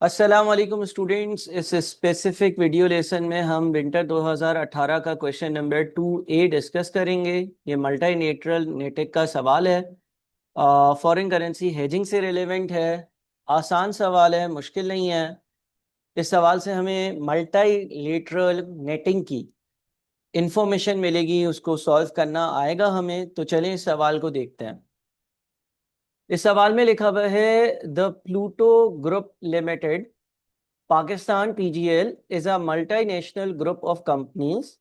अस्सलाम वालेकुम स्टूडेंट्स। इस स्पेसिफिक वीडियो लेसन में हम विंटर 2018 का क्वेश्चन नंबर 2A डिस्कस करेंगे। ये मल्टीलेटरल नेटिक का सवाल है। फॉरेन करेंसी हेजिंग से रिलेवेंट है। आसान सवाल है, मुश्किल नहीं है। इस सवाल से हमें मल्टीलेटरल नेटिंग की इंफॉर्मेशन मिलेगी, उसको सॉल्व करना आएगा हमें। तो चलें इस सवाल को देखते हैं। इस सवाल में लिखा हुआ है the Pluto group limited Pakistan PGL is a multinational group of companies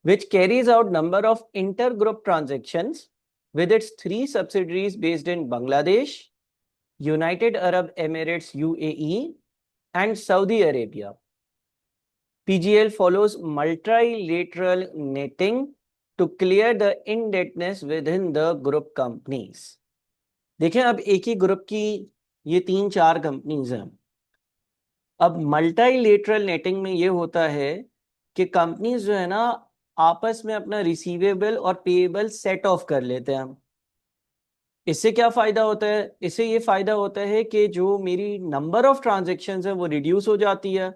which carries out number of intergroup transactions with its three subsidiaries based in Bangladesh, United Arab Emirates UAE, and Saudi Arabia. PGL follows multilateral netting to clear the indebtedness within the group companies. देखें, अब एक ही group की ये 3-4 companies हैं। अब multilateral netting में ये होता है कि कंपनीज जो है ना, आपस में अपना रिसीवेबल और पेएबल सेट ऑफ कर लेते हैं। इससे क्या फायदा होता है? इससे ये फायदा होता है कि जो मेरी नंबर ऑफ ट्रांजैक्शंस है वो रिड्यूस हो जाती है,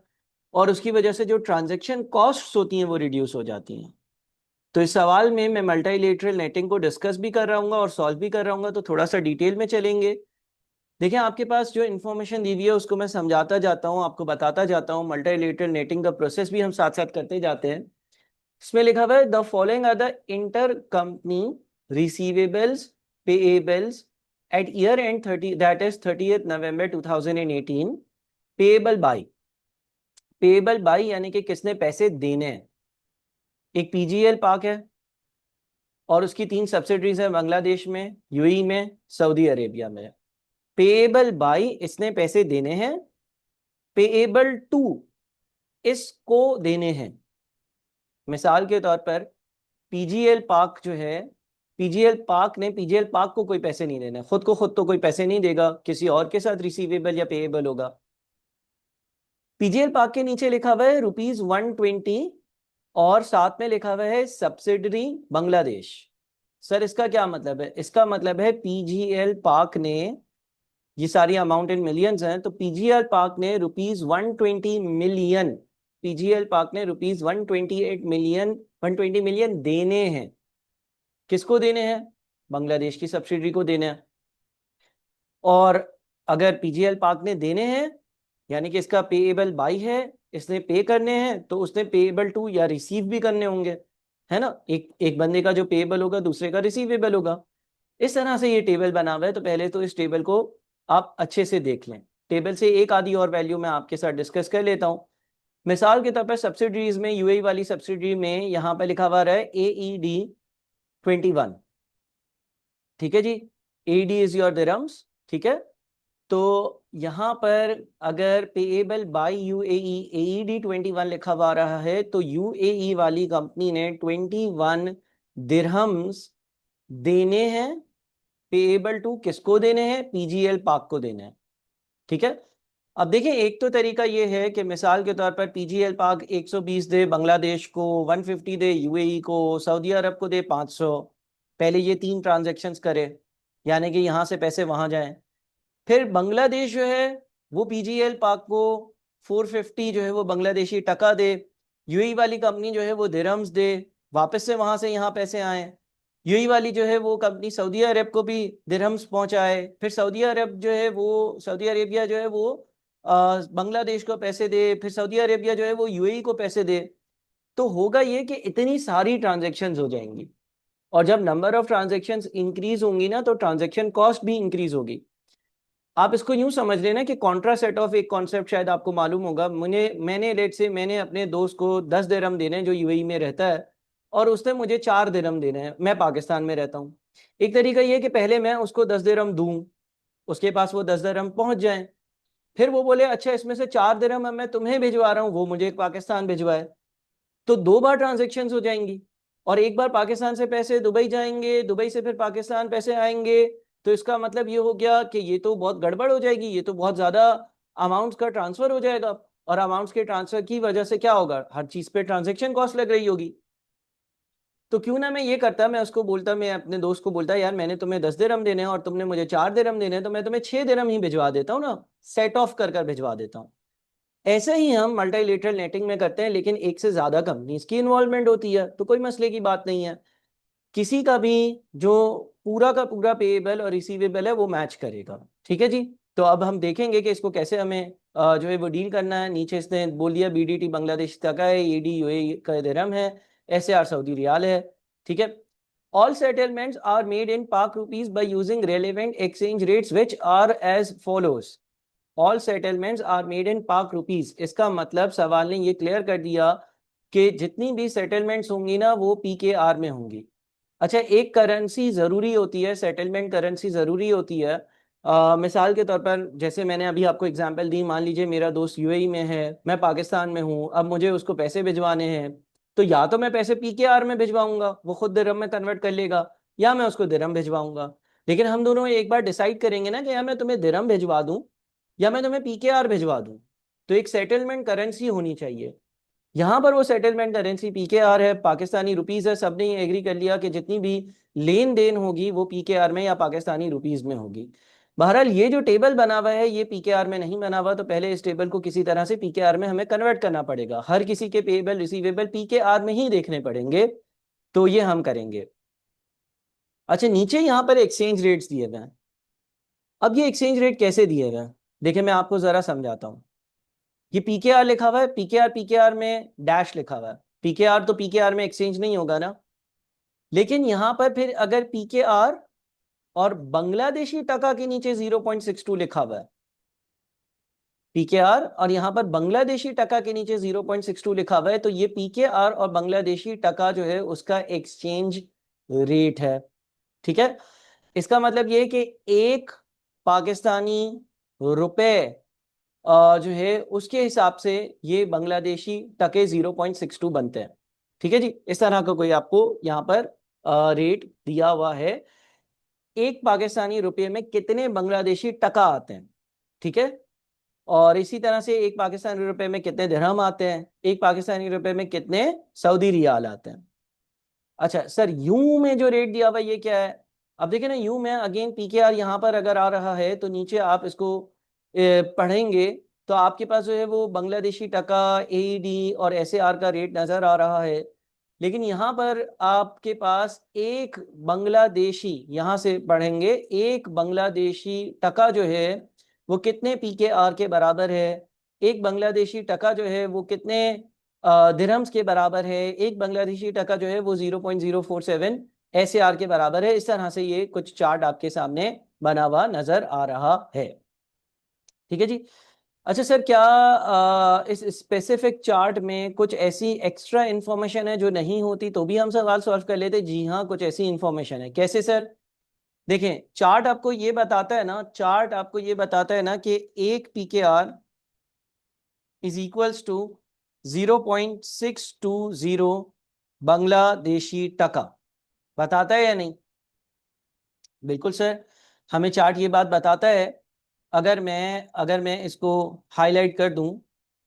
और उसकी वजह से जो ट्रांजैक्शन कॉस्ट्स होती हैं वो रिड्यूस हो जाती हैं। तो इस सवाल में मैं मल्टीलेटरल नेटिंग को डिस्कस भी कर रहा हूँ और सॉल्व भी कर रहा हूँ। तो थोड़ा सा डिटेल में चलेंगे। देखिए, आपके पास जो इन्फॉर्मेशन दी हुई है उसको मैं समझाता जाता हूँ, आपको बताता जाता हूँ। मल्टीलेटरल नेटिंग का प्रोसेस भी हम साथ साथ करते जाते हैं। इसमें लिखा हुआ है the following are the inter company receivables payables at year end 30, that is 30th November 2018, payable by. Payable by यानी कि किसने पैसे देने हैं। एक पीजीएल पाक है और उसकी 3 सब्सिडरीज है, बांग्लादेश में, यूएई में, सऊदी अरेबिया में। पेएबल बाई, इसने पैसे देने हैं। पेएबल टू, इसको देने हैं। मिसाल के तौर पर पीजीएल पाक जो है, पीजीएल पाक ने पीजीएल पाक को कोई पैसे नहीं देने, खुद को खुद तो कोई पैसे नहीं देगा, किसी और के साथ रिसीवेबल या पेएबल होगा। पीजीएल पाक के नीचे लिखा हुआ है ₹120 और साथ में लिखा हुआ है सब्सिडरी बांग्लादेश। सर, इसका क्या मतलब है? इसका मतलब है पीजीएल पाक ने, ये सारी अमाउंट इन मिलियंस हैं, तो पीजीएल पाक ने ₹120 मिलियन, पीजीएल पाक ने ₹128 मिलियन, 120 मिलियन देने हैं। किसको देने हैं? बांग्लादेश की सब्सिडरी को देने हैं। और अगर पीजीएल पाक ने देने हैं यानी कि इसका पेएबल बाई है, इसने पे करने हैं, तो उसने पेएबल टू या रिसीव भी करने होंगे, है ना। एक एक बंदे का जो पेएबल होगा दूसरे का रिसीवेबल होगा। इस तरह से ये टेबल बना हुआ है। तो पहले तो इस टेबल को आप अच्छे से देख लें। टेबल से एक आधी और वैल्यू मैं आपके साथ डिस्कस कर लेता हूं। मिसाल के तौर पर सब्सिडरीज में, यूएई वाली सब्सिडरी में यहां पर लिखा हुआ है AED21। ठीक है जी, AED इज योर दिरहम्स। ठीक है, तो यहां पर अगर पेएबल बाय यूएई AED21 लिखा हुआ रहा है, तो यूएई वाली कंपनी ने 21 दिरहम्स देने हैं। पेएबल टू किसको देने हैं? पीजीएल पाक को देने हैं। ठीक है, अब देखिए, एक तो तरीका ये है कि मिसाल के तौर पर पीजीएल पाक 120 दे बांग्लादेश को, 150 दे यूएई को, सऊदी अरब को दे 500। पहले ये 3 ट्रांजैक्शंस करे, यानी कि यहां से पैसे वहां जाएं। फिर बांग्लादेश जो है वो पीजीएल पाक को 450 जो है वो बांग्लादेशी टका दे। यूएई वाली कंपनी जो है वो दिरहम्स दे, वापस से वहां से यहाँ पैसे आए। यूएई वाली जो है वो कंपनी सऊदी अरब को भी दिरहम्स पहुंचाए। फिर सऊदी अरब जो है वो, सऊदी अरेबिया जो है वो बांग्लादेश को पैसे दे। फिर सऊदी अरेबिया जो है वो यूएई को पैसे दे। तो होगा ये कि इतनी सारी ट्रांजेक्शन्स हो जाएंगी, और जब नंबर ऑफ ट्रांजेक्शन्स इंक्रीज होंगी ना, तो ट्रांजेक्शन कॉस्ट भी इंक्रीज होगी। आप इसको यूं समझ लेना कि कॉन्ट्रा सेट ऑफ एक कॉन्सेप्ट शायद आपको मालूम होगा। मैंने लेट से मैंने अपने दोस्त को 10 दिरहम देने हैं जो यूएई में रहता है, और उसने मुझे 4 दिरहम देने हैं। मैं पाकिस्तान में रहता हूँ। एक तरीका ये है कि पहले मैं उसको 10 दिरहम दूं, उसके पास वो 10 दिरहम पहुंच जाए। फिर वो बोले अच्छा, इसमें से 4 दिरहम मैं तुम्हें भिजवा रहा हूँ, वो मुझे पाकिस्तान भिजवाए। तो 2 बार ट्रांजेक्शन हो जाएंगी। और एक बार पाकिस्तान से पैसे दुबई जाएंगे, दुबई से फिर पाकिस्तान पैसे आएंगे। तो इसका मतलब ये हो गया कि ये तो बहुत गड़बड़ हो जाएगी, ये तो बहुत ज्यादा अमाउंट्स का ट्रांसफर हो जाएगा। और अमाउंट्स के ट्रांसफर की वजह से क्या होगा? हर चीज पे ट्रांजेक्शन कॉस्ट लग रही होगी। तो क्यों ना मैं ये करता, मैं उसको बोलता, मैं अपने दोस्त को बोलता यार मैंने तुम्हें 10 दिरहम देने हैं और तुमने मुझे 4 दिरहम देने हैं, तो मैं तुम्हें 6 दिरहम ही भिजवा देता हूँ ना, सेट ऑफ कर कर भिजवा देता हूँ। ऐसे ही हम मल्टीलेटरल नेटिंग में करते हैं, लेकिन एक से ज्यादा कंपनीज की इन्वॉल्वमेंट होती है, तो कोई मसले की बात नहीं है। किसी का भी जो पूरा का पूरा पेएबल और रिसीवेबल है वो मैच करेगा। ठीक है जी। तो अब हम देखेंगे कि इसको कैसे हमें जो है वो डील करना है। नीचे इसने बोल दिया बीडीटी बांग्लादेश टका है, ईडी यूएई का दिरहम है, एसएआर सऊदी रियाल है। ठीक है। All settlements are made in Pak rupees by using relevant exchange rates which are as follows. All settlements are made in Pak rupees, इसका मतलब सवाल ने ये क्लियर कर दिया कि जितनी भी सेटलमेंट्स होंगी ना वो पीकेआर में होंगी। अच्छा, एक करेंसी जरूरी होती है, सेटलमेंट करेंसी जरूरी होती है। मिसाल के तौर पर जैसे मैंने अभी आपको एग्जांपल दी, मान लीजिए मेरा दोस्त यूएई में है, मैं पाकिस्तान में हूँ, अब मुझे उसको पैसे भिजवाने हैं, तो या तो मैं पैसे पीकेआर में भिजवाऊंगा, वो खुद दिरहम में कन्वर्ट कर लेगा, या मैं उसको दिरहम भिजवाऊंगा। लेकिन हम दोनों एक बार डिसाइड करेंगे ना कि या मैं तुम्हें दिरहम भिजवा दूं या मैं तुम्हें पीकेआर भिजवा दूं, तो एक सेटलमेंट करेंसी होनी चाहिए। यहां पर वो सेटलमेंट करेंसी पीकेआर है, पाकिस्तानी रुपीज है। सबने ये एग्री कर लिया कि जितनी भी लेन देन होगी वो पीकेआर में या पाकिस्तानी रुपीज में होगी। बहरहाल ये जो टेबल बना हुआ है ये पीकेआर में नहीं बना हुआ, तो पहले इस टेबल को किसी तरह से पीकेआर में हमें कन्वर्ट करना पड़ेगा। हर किसी के पेएबल रिसीवेबल पीकेआर में ही देखने पड़ेंगे, तो ये हम करेंगे। अच्छा, नीचे यहाँ पर एक्सचेंज रेट्स दिए हुए हैं। अब ये एक्सचेंज रेट कैसे दिए हुए हैं, देखिए मैं आपको जरा समझाता हूँ। ये पीकेआर लिखा हुआ है, पीकेआर पीकेआर में डैश लिखा हुआ है, पीकेआर तो पीकेआर में एक्सचेंज नहीं होगा ना। लेकिन यहां पर फिर अगर पीकेआर और बांग्लादेशी टका के नीचे 0.62 लिखा हुआ है, पीकेआर और यहां पर बांग्लादेशी टका के नीचे 0.62 लिखा हुआ है, तो ये पीकेआर और बांग्लादेशी टका जो है उसका एक्सचेंज रेट है। ठीक है। इसका मतलब ये है कि एक पाकिस्तानी रुपए जो है उसके हिसाब से ये बांग्लादेशी टके 0.62 बनते हैं। ठीक है जी। इस तरह का कोई आपको यहाँ पर रेट दिया हुआ है, एक पाकिस्तानी रुपये में कितने बांग्लादेशी टका आते हैं। ठीक है। और इसी तरह से एक पाकिस्तानी रुपये में कितने दिरहम आते हैं, एक पाकिस्तानी रुपये में कितने सऊदी रियाल आते हैं। अच्छा सर, यू में जो रेट दिया हुआ ये क्या है। अब देखिए ना, यू में अगेन पीकेआर यहाँ पर अगर आ रहा है तो नीचे आप इसको पढ़ेंगे तो आपके पास जो है वो बांग्लादेशी टका, एईडी और एसएआर का रेट नजर आ रहा है। लेकिन यहाँ पर आपके पास एक बांग्लादेशी, यहाँ से पढ़ेंगे, एक बांग्लादेशी टका जो है वो कितने पीकेआर के बराबर है, एक बांग्लादेशी टका जो है वो कितने दिरहम्स के बराबर है, एक बांग्लादेशी टका जो है वो 0.047 एसएआर के बराबर है। इस तरह से ये कुछ चार्ट आपके सामने बना हुआ नजर आ रहा है। ठीक है जी। अच्छा सर, क्या इस स्पेसिफिक चार्ट में कुछ ऐसी एक्स्ट्रा इंफॉर्मेशन है जो नहीं होती तो भी हम सवाल सॉल्व कर लेते। जी हाँ, कुछ ऐसी इंफॉर्मेशन है। कैसे सर। देखें, चार्ट आपको ये बताता है ना, चार्ट आपको ये बताता है ना कि एक PKR is equals to 0.620 Bangladeshi taka, बताता है या नहीं। बिल्कुल सर, हमें चार्ट ये बात बताता है। अगर मैं इसको हाईलाइट कर दूं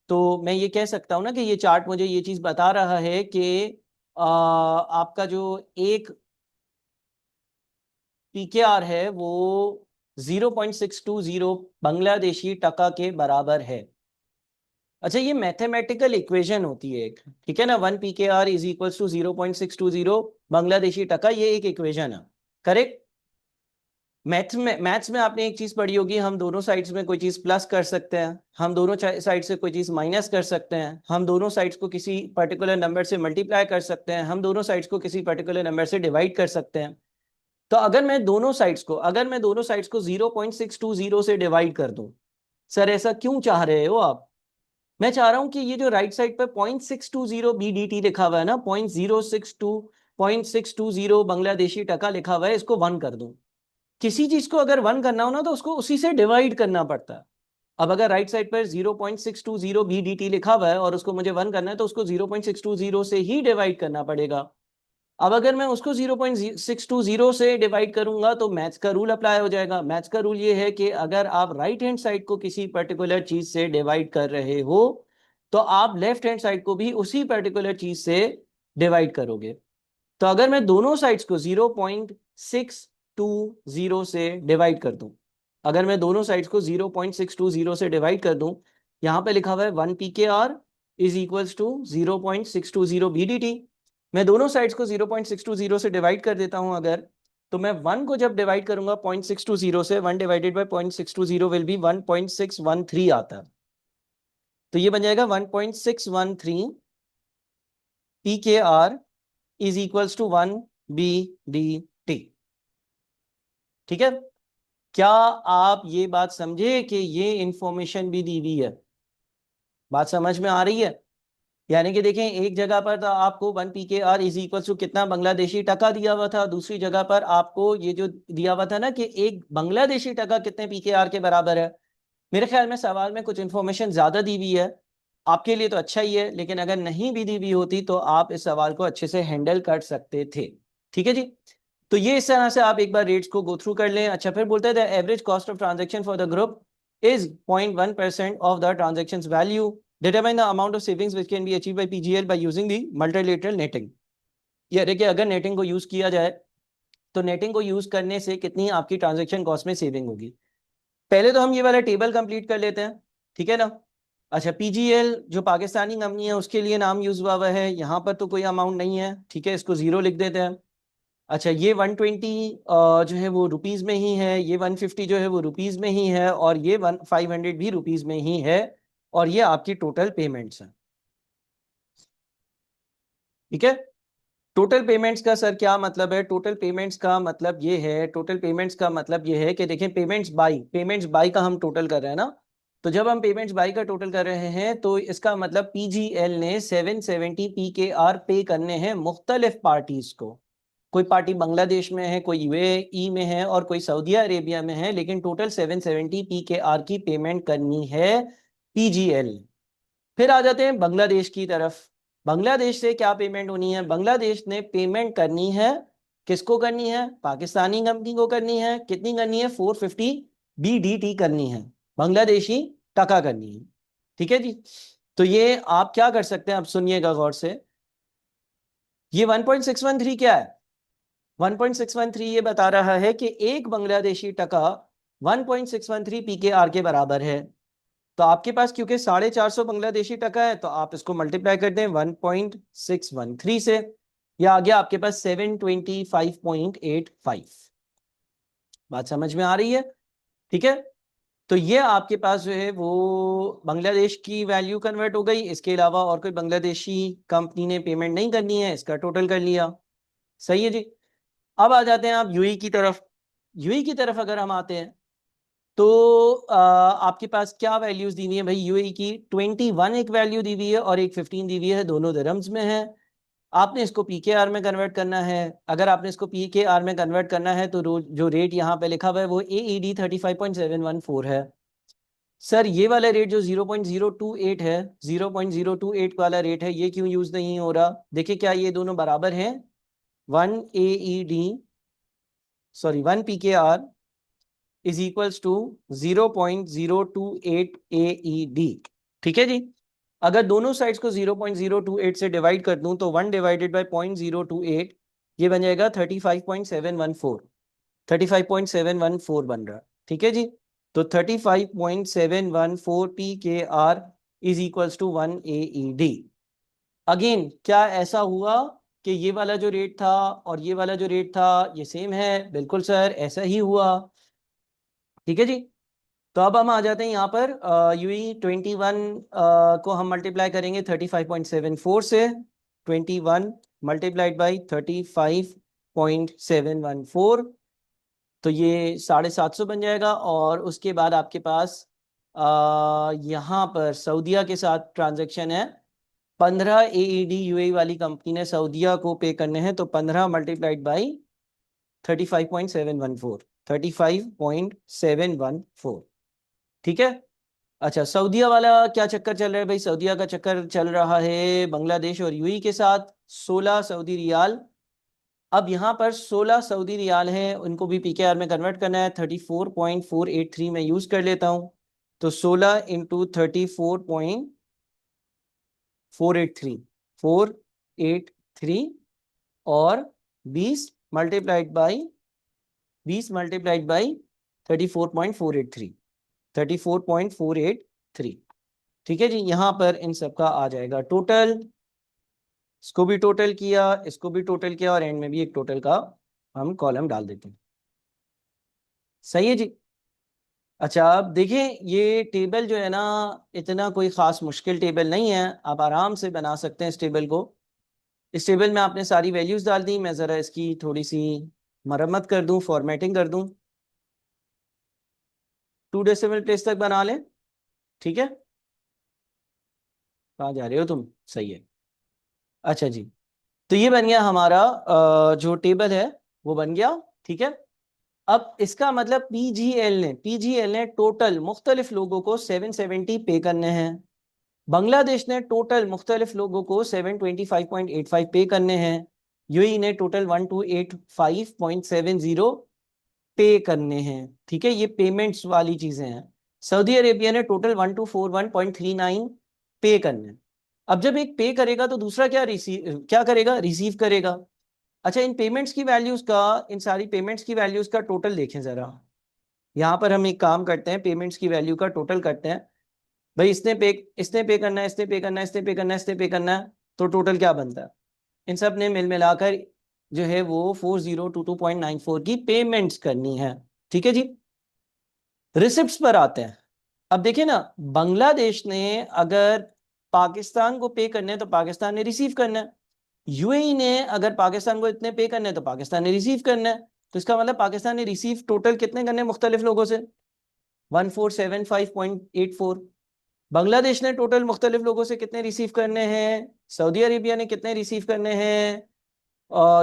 तो मैं ये कह सकता हूं ना कि ये चार्ट मुझे ये चीज बता रहा है कि आपका जो एक पीकेआर है वो 0.620 बांग्लादेशी टका के बराबर है। अच्छा, ये मैथमेटिकल इक्वेशन होती है एक, ठीक है ना, 1 PKR is equals to 0.620 Bangladeshi taka, ये एक इक्वेशन है। करेक्ट। मैथ्स में आपने एक चीज पढ़ी होगी, हम दोनों साइड्स में कोई चीज प्लस कर सकते हैं, हम दोनों साइड से कोई चीज माइनस कर सकते हैं, हम दोनों साइड्स को किसी पर्टिकुलर नंबर से मल्टीप्लाई कर सकते हैं, हम दोनों साइड्स को किसी पर्टिकुलर नंबर से डिवाइड कर सकते हैं। तो अगर मैं दोनों साइड्स को 0.620 से डिवाइड कर दूं, सर ऐसा क्यों चाह रहे हो आप। मैं चाह रहा हूं कि ये जो राइट साइड पर 0.620 BDT लिखा हुआ है ना, 0.620 बांग्लादेशी टका लिखा हुआ है, इसको 1 कर दूं। किसी चीज को अगर 1 करना हो ना तो उसको उसी से डिवाइड करना पड़ता है। अब अगर राइट साइड पर 0.620 BDT लिखा हुआ है और उसको मुझे 1 करना है तो उसको 0.620 से ही डिवाइड करना पड़ेगा। अब अगर मैं उसको 0.620 से डिवाइड करूंगा तो मैथ्स का रूल अप्लाई हो जाएगा। मैथ्स का रूल ये है कि अगर आप राइट हैंड साइड को किसी पर्टिकुलर चीज से डिवाइड कर रहे हो तो आप लेफ्ट हैंड साइड को भी उसी पर्टिकुलर चीज से डिवाइड करोगे। तो अगर मैं दोनों साइड्स को 0.620 से डिवाइड कर दूं, अगर मैं दोनों साइड्स को 0.620 से डिवाइड कर दूं, यहां पे लिखा हुआ है 1 pkr is equals to 0.620 bdt। मैं दोनों साइड्स को 0.620 से डिवाइड कर देता हूं अगर, तो मैं 1 को जब डिवाइड करूंगा 0.620 से, 1 डिवाइडेड बाय 0.620 विल बी 1.613 आता है। तो ये बन जाएगा 1.613 pkr is equals to 1 bdt। ठीक है, क्या आप ये बात समझे कि ये इंफॉर्मेशन भी दी हुई है? बात समझ में आ रही है? यानी कि देखें, एक जगह पर तो आपको 1 pkr इज इक्वल टू कितना बांग्लादेशी टका दिया हुआ था, दूसरी जगह पर आपको ये जो दिया हुआ था ना कि एक बांग्लादेशी टका कितने pkr के बराबर है। मेरे ख्याल में सवाल में कुछ इंफॉर्मेशन ज्यादा दी हुई है, आपके लिए तो अच्छा ही है, लेकिन अगर नहीं भी दी हुई होती तो आप इस सवाल को अच्छे से हैंडल कर सकते थे। ठीक है जी, तो ये इस तरह से आप एक बार रेट्स को गो थ्रू कर लें। अच्छा, फिर बोलते हैं the average cost of transaction for the group is 0.1% of the transactions value, determine the amount of savings which can be achieved by PGL by using the multilateral netting. ये देखिए, अगर netting को यूज किया जाए तो netting को use करने से कितनी आपकी ट्रांजैक्शन कॉस्ट में सेविंग होगी। पहले तो हम ये वाला टेबल कंप्लीट कर लेते हैं, ठीक है ना। अच्छा, पीजीएल जो पाकिस्तानी कंपनी है उसके लिए नाम यूज हुआ है, यहाँ पर तो कोई अमाउंट नहीं है, ठीक है, इसको 0 लिख देते हैं। अच्छा, ये 120 जो है वो रुपीज में ही है, ये 150 जो है वो रुपीज में ही है, और ये 500 भी रुपीज में ही है, और ये आपकी टोटल पेमेंट्स हैं। ठीक है, टोटल पेमेंट्स का सर क्या मतलब है? टोटल पेमेंट्स का मतलब ये है, टोटल पेमेंट्स का मतलब ये है कि देखें, पेमेंट्स बाई का हम टोटल कर रहे हैं ना। तो जब हम पेमेंट्स बाई का टोटल कर रहे हैं तो इसका मतलब पीजीएल ने 770 पीकेआर पे करने हैं मुख्तलिफ पार्टीज को। कोई पार्टी बांग्लादेश में है, कोई यूएई में है, और कोई सऊदी अरेबिया में है, लेकिन टोटल 770 पीकेआर की पेमेंट करनी है पीजीएल। फिर आ जाते हैं बांग्लादेश की तरफ। बांग्लादेश से क्या पेमेंट होनी है? बांग्लादेश ने पेमेंट करनी है, किसको करनी है? पाकिस्तानी कंपनी को करनी है। कितनी करनी है? 450 बीडीटी करनी है, बांग्लादेशी टका करनी है। ठीक है जी, तो ये आप क्या कर सकते हैं, अब सुनिएगा गौर से। ये 1.613 क्या है? 1.613 ये बता रहा है कि एक बांग्लादेशी टका 1.613 पीकेआर के बराबर है। तो आपके पास क्योंकि 450 बांग्लादेशी टका है, तो आप इसको मल्टीप्लाई कर दें 1.613 से, या आ गया आपके पास 725.85। बात समझ में आ रही है? ठीक है, तो ये आपके पास जो है वो बांग्लादेश की वैल्यू कन्वर्ट हो गई। इसके अलावा और कोई बांग्लादेशी कंपनी ने पेमेंट नहीं करनी है, इसका टोटल कर लिया। सही है जी। अब आ जाते हैं आप यूएई की तरफ। यूएई की तरफ अगर हम आते हैं तो आपके पास क्या वैल्यूज दी हुई है भाई? यूएई की 21 एक वैल्यू दी हुई है और एक 15 दी हुई है, दोनों दिरहम्स में है। आपने इसको पीकेआर में कन्वर्ट करना है। अगर आपने इसको पीकेआर में कन्वर्ट करना है तो जो रेट यहाँ पे लिखा हुआ है वो एईडी 35.714 है। सर ये वाला रेट जो 0.028 है, 0.028 वाला रेट है, ये क्यों यूज नहीं हो रहा? देखिए, क्या ये दोनों बराबर हैं? 1 AED, sorry 1 PKR is equals to 0.028 AED. ठीक है जी, अगर दोनों साइड्स को 0.028 से डिवाइड कर दूं तो 1 डिवाइडेड बाय 0.028 ये बन जाएगा 35.714, 35.714 बन रहा। ठीक है जी, तो 35.714 P K R is equals to 1 AED. Again, क्या ऐसा हुआ कि ये वाला जो रेट था और ये वाला जो रेट था ये सेम है? बिल्कुल सर, ऐसा ही हुआ। ठीक है जी, तो अब हम आ जाते हैं यहाँ पर यूई 21 को हम मल्टीप्लाई करेंगे 35.74 से। 21 मल्टीप्लाइड बाई 35.714, तो ये 750 बन जाएगा। और उसके बाद आपके पास यहाँ पर सऊदीया के साथ ट्रांजैक्शन है। 15 एईडी यूएई वाली कंपनी ने सऊदीया को पे करने हैं, तो 15 मल्टीप्लाइड बाई 35.714, 35.714। ठीक है। अच्छा, सऊदीया वाला क्या चक्कर चल रहा है भाई? सऊदीया का चक्कर चल रहा है बांग्लादेश और यूएई के साथ, 16 सऊदी रियाल। अब यहाँ पर 16 सऊदी रियाल हैं, उनको भी पीकेआर में कन्वर्ट करना है। 34.483 में यूज कर लेता हूँ, तो 16 इंटू 34.483, 483 और 20 मल्टीप्लाइड बाई 34.483 34.483। ठीक है जी, यहां पर इन सबका आ जाएगा टोटल। इसको भी टोटल किया, इसको भी टोटल किया, और एंड में भी एक टोटल का हम कॉलम डाल देते हैं। सही है जी। अच्छा, अब देखिए ये टेबल जो है ना, इतना कोई खास मुश्किल टेबल नहीं है, आप आराम से बना सकते हैं इस टेबल को। इस टेबल में आपने सारी वैल्यूज डाल दी, मैं ज़रा इसकी थोड़ी सी मरम्मत कर दूं, फॉर्मेटिंग कर दूं, 2 डेसिमल प्लेस तक बना लें। ठीक है, कहाँ जा रहे हो तुम? सही है। अच्छा जी, तो ये बन गया हमारा जो टेबल है वो बन गया। ठीक है, अब इसका मतलब पीजीएल ने टोटल मुख्तलिफ लोगों को 770 पे करने हैं। बांग्लादेश ने टोटल मुख्तलिफ लोगों को 725.85 पे करने हैं। यूएई ने टोटल 1285.70 पे करने हैं। ठीक है, ये पेमेंट्स वाली चीजें हैं। सऊदी अरेबिया ने टोटल 1241.39 पे करने हैं। अब जब एक पे करेगा तो दूसरा क्या करेगा? रिसीव करेगा। अच्छा, इन पेमेंट्स की वैल्यूज का, इन सारी पेमेंट्स की वैल्यूज का टोटल देखें जरा। यहाँ पर हम एक काम करते हैं, पेमेंट्स की वैल्यू का टोटल करते हैं। भाई इसने पे करना है, इसने पे करना है, इसने पे करना है, इसने पे करना है, तो टोटल क्या बनता है? इन सब ने मिल मिलाकर जो है वो 4022.94 की पेमेंट्स करनी है। ठीक है जी, रिसिप्ट्स पर आते हैं। अब देखिए ना, बांग्लादेश ने अगर पाकिस्तान को पे करने हैं तो पाकिस्तान ने रिसीव करना है। यूएई ने अगर पाकिस्तान को इतने पे करने हैं तो पाकिस्तान ने रिसीव करना है। तो इसका मतलब पाकिस्तान ने रिसीव टोटल कितने करने हैं मुख्तलिफ लोगों से? 1475.84। बांग्लादेश ने टोटल मुख्तलिफ लोगों से कितने रिसीव करने हैं? सऊदी अरेबिया ने कितने रिसीव करने हैं?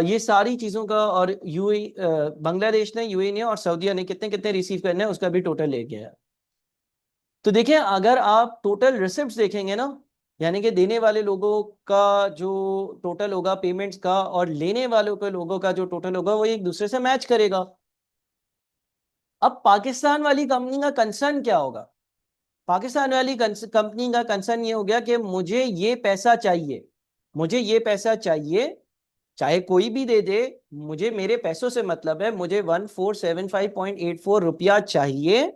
ये सारी चीज़ों का, और यूएई, बांग्लादेश ने, यूएई ने और सऊदीया ने कितने कितने रिसीव करने हैं उसका भी टोटल ले गया है। तो देखिए, अगर आप टोटल रिसिप्ट्स देखेंगे ना, यानी कि देने वाले लोगों का जो टोटल होगा पेमेंट्स का, और लेने वालों के लोगों का जो टोटल होगा, वो एक दूसरे से मैच करेगा। अब पाकिस्तान वाली कंपनी का कंसर्न क्या होगा? पाकिस्तान वाली कंपनी का कंसर्न ये हो गया कि मुझे ये पैसा चाहिए, मुझे ये पैसा चाहिए, चाहे कोई भी दे दे, मुझे मेरे पैसों से मतलब है, मुझे 1475.84 रुपया चाहिए,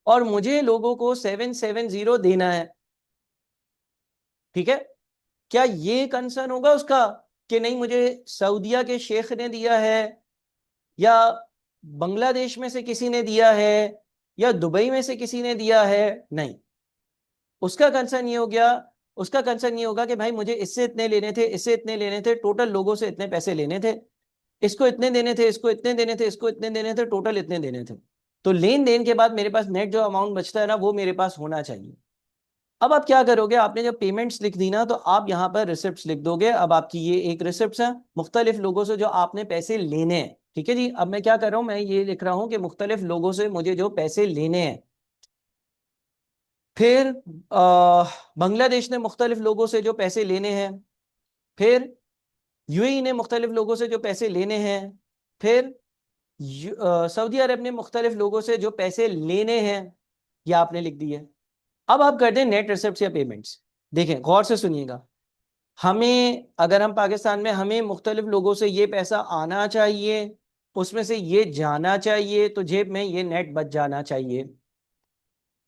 और मुझे लोगों को 770 देना है। ठीक है, क्या ये कंसर्न होगा उसका कि नहीं मुझे सऊदिया के शेख ने दिया है, या बांग्लादेश में से किसी ने दिया है, या दुबई में से किसी ने दिया है? नहीं, उसका कंसर्न ये हो गया, उसका कंसर्न ये होगा कि भाई मुझे इससे इतने लेने थे, इससे इतने लेने थे, टोटल लोगों से इतने पैसे लेने थे, इसको इतने देने थे, इसको इतने देने थे, इसको इतने देने थे, टोटल इतने देने थे। तो लेन देन के बाद मेरे पास नेट जो अमाउंट बचता है ना, वो मेरे पास होना चाहिए। अब आप क्या करोगे? आपने जब पेमेंट्स लिख दी ना, तो आप यहाँ पर रिसिप्ट्स लिख दोगे। अब आपकी ये एक रिसिप्ट है मुख्तलिफ लोगों से जो आपने पैसे लेने हैं। ठीक है जी, अब मैं क्या कर रहा हूँ, मैं ये लिख रहा हूँ कि मुख्तलिफ लोगों से मुझे जो पैसे लेने हैं। फिर बांग्लादेश ने मुख्तलिफ लोगों से जो पैसे लेने हैं। फिर यूएई ने मुख्तलिफ लोगों से जो पैसे लेने हैं। फिर सऊदी अरब ने मुख्तलिफ लोगों से जो पैसे लेने हैं। ये आपने लिख दिए। अब आप करते हैं नेट रिसिप्ट्स या पेमेंट्स। देखें, गौर से सुनिएगा। हमें, अगर हम पाकिस्तान में, हमें मुख्तलिफ लोगों से ये पैसा आना चाहिए, उसमें से ये जाना चाहिए, तो जेब में ये नेट बच जाना चाहिए।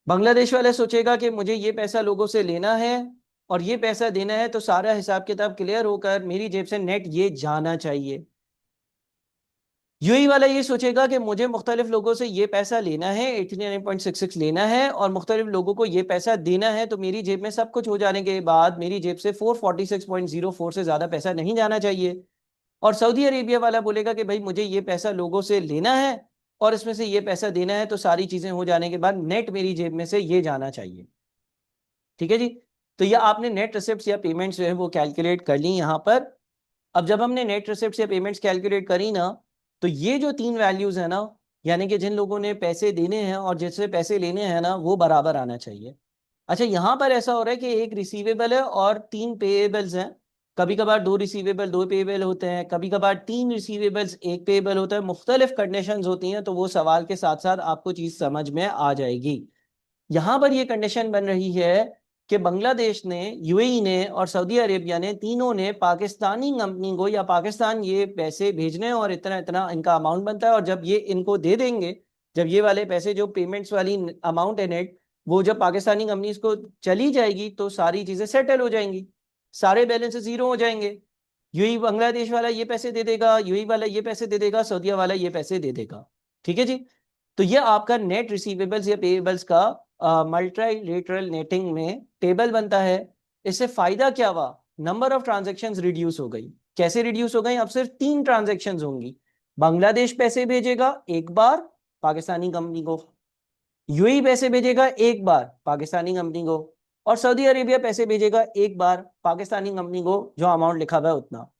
बांग्लादेश वाले सोचेगा कि मुझे ये पैसा लोगों से लेना है और ये पैसा देना है, तो सारा हिसाब किताब क्लियर होकर मेरी जेब से नेट ये जाना चाहिए। यूएई वाला ये सोचेगा कि मुझे मुख्तलिफ लोगों से ये पैसा लेना है, 89.66 लेना है, और मुख्तलिफ लोगों को ये पैसा देना है, तो मेरी जेब में सब कुछ हो जाने के बाद मेरी जेब से 446.04 से ज़्यादा पैसा नहीं जाना चाहिए। और सऊदी अरेबिया वाला बोलेगा कि भाई मुझे ये पैसा लोगों से लेना है और इसमें से ये पैसा देना है, तो सारी चीज़ें हो जाने के बाद नेट मेरी जेब में से ये जाना चाहिए। ठीक है जी, तो ये आपने नेट रिसिप्ट्स या पेमेंट्स जो है वो कैलकुलेट कर ली यहाँ पर। अब जब हमने नेट रिसिप्ट्स या पेमेंट्स कैलकुलेट करी ना, तो ये जो तीन वैल्यूज है ना, यानी कि जिन लोगों ने पैसे देने हैं और जिससे पैसे लेने हैं ना, वो बराबर आना चाहिए। अच्छा, यहाँ पर ऐसा हो रहा है कि एक रिसीवेबल है और तीन पेएबल्स हैं। कभी कभार दो रिसीवेबल दो पेएबल होते हैं, कभी कभार तीन रिसीवेबल्स एक पेएबल होता है, मुख्तलिफ कंडीशंस होती हैं, तो वो सवाल के साथ साथ आपको चीज़ समझ में आ जाएगी। यहाँ पर ये कंडीशन बन रही है कि बांग्लादेश ने, यूएई ने और सऊदी अरेबिया ने, तीनों ने पाकिस्तानी कंपनी को या पाकिस्तान ये पैसे भेजने हैं और इतना इतना इनका अमाउंट बनता है, और जब ये इनको दे देंगे, जब ये वाले पैसे जो पेमेंट्स वाली अमाउंट है नेट, वो जब पाकिस्तानी कंपनीज को चली जाएगी तो सारी चीजें सेटल हो जाएंगी, सारे बैलेंस जीरो हो जाएंगे। यूएई बांग्लादेश वाला ये पैसे दे देगा, यूएई वाला ये पैसे दे देगा, सऊदीया वाला ये पैसे दे देगा। ठीक है जी। तो ये आपका नेट रिसीवेबल्स या पेएबल्स का मल्टीलेटरल नेटिंग में टेबल बनता है। इससे फायदा क्या हुआ? नंबर ऑफ ट्रांजैक्शंस रिड्यूस हो गई। कैसे रिड्यूस हो गई? अब सिर्फ 3 ट्रांजैक्शंस होंगी। बांग्लादेश पैसे भेजेगा एक बार पाकिस्तानी कंपनी को, यूएई पैसे भेजेगा एक बार पाकिस्तानी कंपनी को, और सऊदी अरेबिया पैसे भेजेगा एक बार पाकिस्तानी कंपनी को, जो अमाउंट लिखा हुआ है उतना।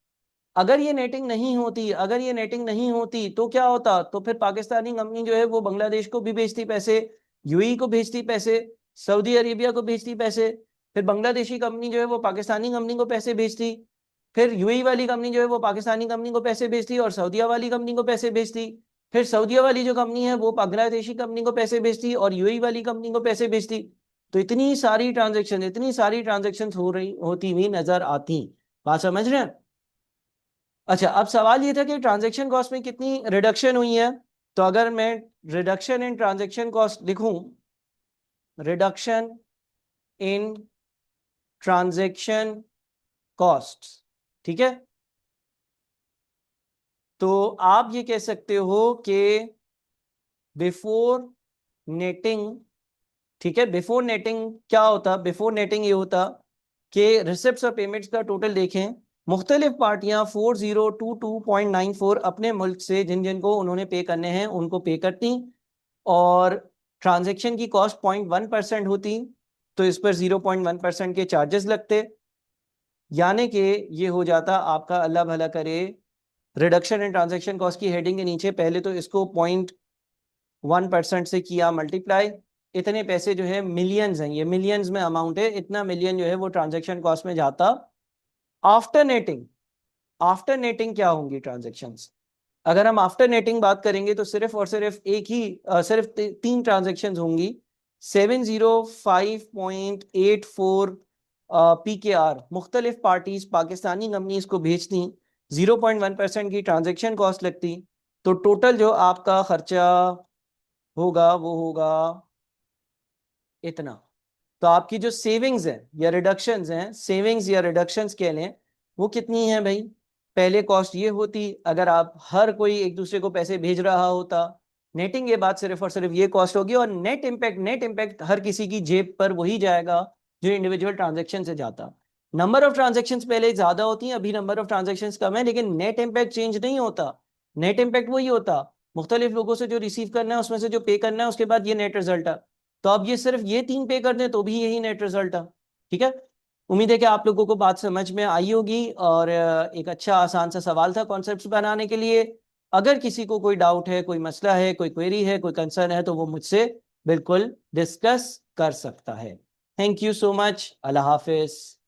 अगर ये नेटिंग नहीं होती, अगर ये नेटिंग नहीं होती तो क्या होता? तो फिर पाकिस्तानी कंपनी जो है वो बांग्लादेश को भी भेजती पैसे, यूएई को भेजती पैसे, सऊदी अरेबिया को भेजती पैसे, फिर बांग्लादेशी कंपनी जो है वो पाकिस्तानी कंपनी को पैसे भेजती, फिर यूएई वाली कंपनी जो है वो पाकिस्तानी कंपनी को पैसे भेजती और सऊदीया वाली कंपनी को पैसे भेजती, फिर सऊदीया वाली जो कंपनी है वो बांग्लादेशी कंपनी को पैसे भेजती और यूएई वाली कंपनी को पैसे भेजती। तो इतनी सारी ट्रांजेक्शन होती हुई नजर आती। बात समझ रहे हैं? अच्छा, अब सवाल ये था कि ट्रांजैक्शन कॉस्ट में कितनी रिडक्शन हुई है। तो अगर मैं रिडक्शन इन ट्रांजैक्शन कॉस्ट लिखूं, रिडक्शन इन ट्रांजैक्शन कॉस्ट, ठीक है, तो आप ये कह सकते हो कि बिफोर नेटिंग, ठीक है, बिफोर नेटिंग क्या होता? बिफोर नेटिंग ये होता कि रिसिप्ट्स और पेमेंट्स का टोटल देखें, मुख्तलिफ पार्टियां 4022.94 अपने मुल्क से जिन जिन को उन्होंने पे करने हैं उनको पे करती, और ट्रांजैक्शन की कॉस्ट 0.1% होती, तो इस पर 0.1% के चार्जेस लगते, यानी कि ये हो जाता आपका, अल्लाह भला करे, रिडक्शन इन ट्रांजैक्शन कॉस्ट की हेडिंग के नीचे पहले तो इसको 0.1% से किया मल्टीप्लाई, इतने पैसे जो है मिलियंस हैं, ये मिलियंस में अमाउंट है, इतना मिलियन जो है वो ट्रांजैक्शन कॉस्ट में जाता। आफ्टर नेटिंग, आफ्टर नेटिंग क्या होंगी ट्रांजैक्शंस? अगर हम आफ्टर नेटिंग बात करेंगे तो सिर्फ और सिर्फ एक ही सिर्फ 3 ट्रांजैक्शंस होंगी। 705.84 PKR मुख्तलिफ पार्टीज पाकिस्तानी कंपनीज को भेजती, 0.1% की ट्रांजैक्शन कॉस्ट लगती, तो टोटल जो आपका खर्चा होगा वो होगा इतना। तो आपकी जो सेविंग्स है या रिडक्शंस हैं, सेविंग्स या रिडक्शंस कह लें, वो कितनी है भाई? पहले कॉस्ट ये होती, अगर आप हर कोई एक दूसरे को पैसे भेज रहा होता, नेटिंग के बाद सिर्फ और सिर्फ ये कॉस्ट होगी, और नेट इम्पैक्ट हर किसी की जेब पर वही जाएगा जो इंडिविजुअल ट्रांजेक्शन से जाता। नंबर ऑफ ट्रांजेक्शन्स पहले ज्यादा होती हैं, अभी नंबर ऑफ ट्रांजेक्शन्स कम है, लेकिन नेट इम्पैक्ट चेंज नहीं होता। नेट इम्पैक्ट वही होता, मुख्तलिफ लोगों से जो रिसीव करना है उसमें से जो पे करना है उसके बाद ये नेट रिजल्ट है। तो अब ये सिर्फ ये 3 पे कर दें तो भी यही नेट रिजल्ट है। ठीक है, उम्मीद है कि आप लोगों को बात समझ में आई होगी, और एक अच्छा आसान सा सवाल था कॉन्सेप्ट्स बनाने के लिए। अगर किसी को कोई डाउट है, कोई मसला है, कोई क्वेरी है, कोई कंसर्न है, तो वो मुझसे बिल्कुल डिस्कस कर सकता है। Thank you so much. Allah Hafiz.